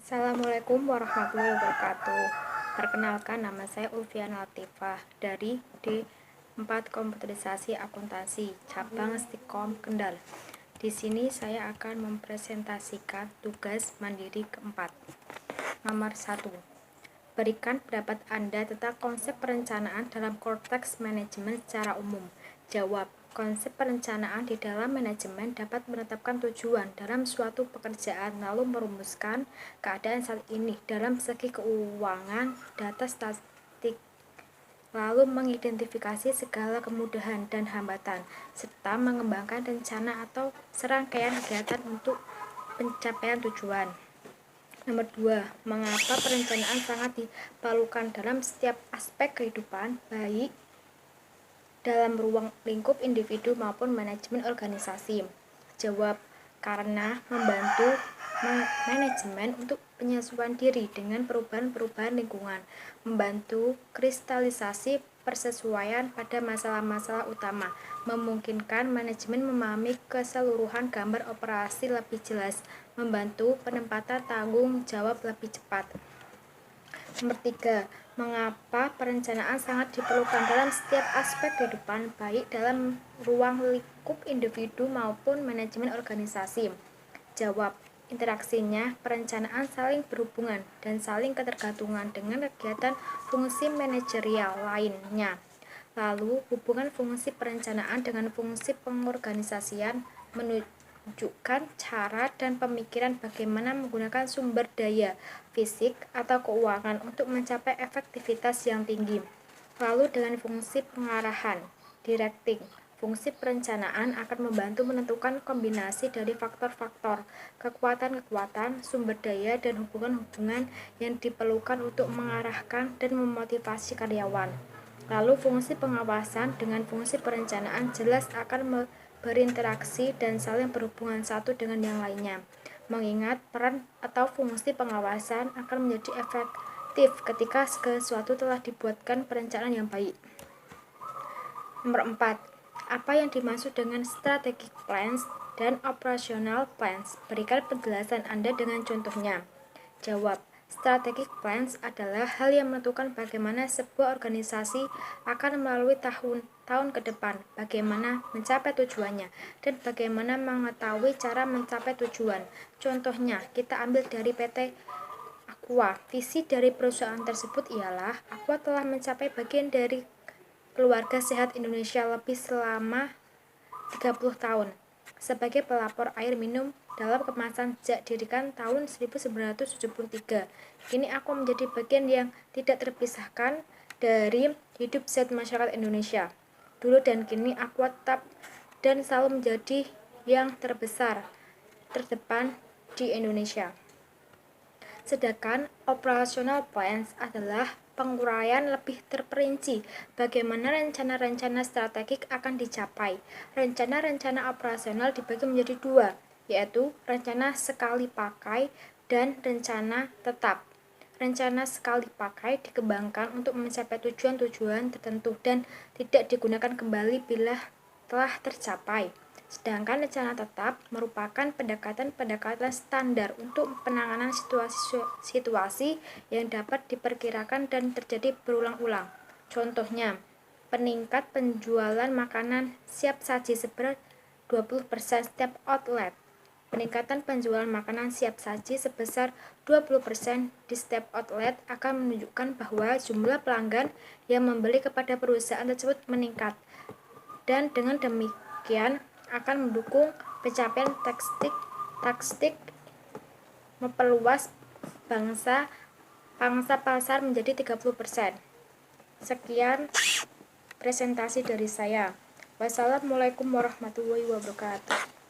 Assalamualaikum warahmatullahi wabarakatuh. Perkenalkan, nama saya Ulfiana Latifah dari D4 Komputerisasi Akuntansi, cabang Stikom Kendal. Di sini saya akan mempresentasikan tugas mandiri keempat. Nomor 1. Berikan pendapat Anda tentang konsep perencanaan dalam konteks manajemen secara umum. Jawab. Konsep perencanaan di dalam manajemen dapat menetapkan tujuan dalam suatu pekerjaan, lalu merumuskan keadaan saat ini dalam segi keuangan, data statistik, lalu mengidentifikasi segala kemudahan dan hambatan, serta mengembangkan rencana atau serangkaian kegiatan untuk pencapaian tujuan. Nomor 2. Mengapa perencanaan sangat diperlukan dalam setiap aspek kehidupan, baik dalam ruang lingkup individu maupun manajemen organisasi? Jawab. Karena membantu manajemen untuk penyesuaian diri dengan perubahan-perubahan lingkungan, membantu kristalisasi persesuaian pada masalah-masalah utama, memungkinkan manajemen memahami keseluruhan gambar operasi lebih jelas, membantu penempatan tanggung jawab lebih cepat. Nomor 3. Mengapa perencanaan sangat diperlukan dalam setiap aspek kehidupan, baik dalam ruang lingkup individu maupun manajemen organisasi? Jawab. Interaksinya, perencanaan saling berhubungan dan saling ketergantungan dengan kegiatan fungsi manajerial lainnya. Lalu, hubungan fungsi perencanaan dengan fungsi pengorganisasian menunjukkan cara dan pemikiran bagaimana menggunakan sumber daya fisik atau keuangan untuk mencapai efektivitas yang tinggi. Lalu dengan fungsi pengarahan, directing, fungsi perencanaan akan membantu menentukan kombinasi dari faktor-faktor, kekuatan-kekuatan, sumber daya, dan hubungan-hubungan yang diperlukan untuk mengarahkan dan memotivasi karyawan. Lalu fungsi pengawasan dengan fungsi perencanaan jelas akan berinteraksi dan saling berhubungan satu dengan yang lainnya. Mengingat peran atau fungsi pengawasan akan menjadi efektif ketika sesuatu telah dibuatkan perencanaan yang baik. Nomor 4. Apa yang dimaksud dengan strategic plans dan operational plans? Berikan penjelasan Anda dengan contohnya. Jawab. Strategic plans adalah hal yang menentukan bagaimana sebuah organisasi akan melalui tahun-tahun ke depan, bagaimana mencapai tujuannya, dan bagaimana mengetahui cara mencapai tujuan. Contohnya, kita ambil dari PT Aqua. Visi dari perusahaan tersebut ialah Aqua telah mencapai bagian dari keluarga sehat Indonesia lebih selama 30 tahun. Sebagai pelapor air minum dalam kemasan sejak didirikan tahun 1973. Kini aku menjadi bagian yang tidak terpisahkan dari hidup sehat masyarakat Indonesia. Dulu dan kini aku tetap dan selalu menjadi yang terbesar, terdepan di Indonesia. Sedangkan operational plans adalah penguraian lebih terperinci bagaimana rencana-rencana strategik akan dicapai. Rencana-rencana operasional dibagi menjadi dua, yaitu rencana sekali pakai dan rencana tetap. Rencana sekali pakai dikembangkan untuk mencapai tujuan-tujuan tertentu dan tidak digunakan kembali bila telah tercapai. Sedangkan rencana tetap merupakan pendekatan-pendekatan standar untuk penanganan situasi yang dapat diperkirakan dan terjadi berulang-ulang. Contohnya, peningkat penjualan makanan siap saji sebanyak 20% setiap outlet. Peningkatan penjualan makanan siap saji sebesar 20% di setiap outlet akan menunjukkan bahwa jumlah pelanggan yang membeli kepada perusahaan tersebut meningkat. Dan dengan demikian akan mendukung pencapaian taktik memperluas pangsa pasar menjadi 30%. Sekian presentasi dari saya. Wassalamualaikum warahmatullahi wabarakatuh.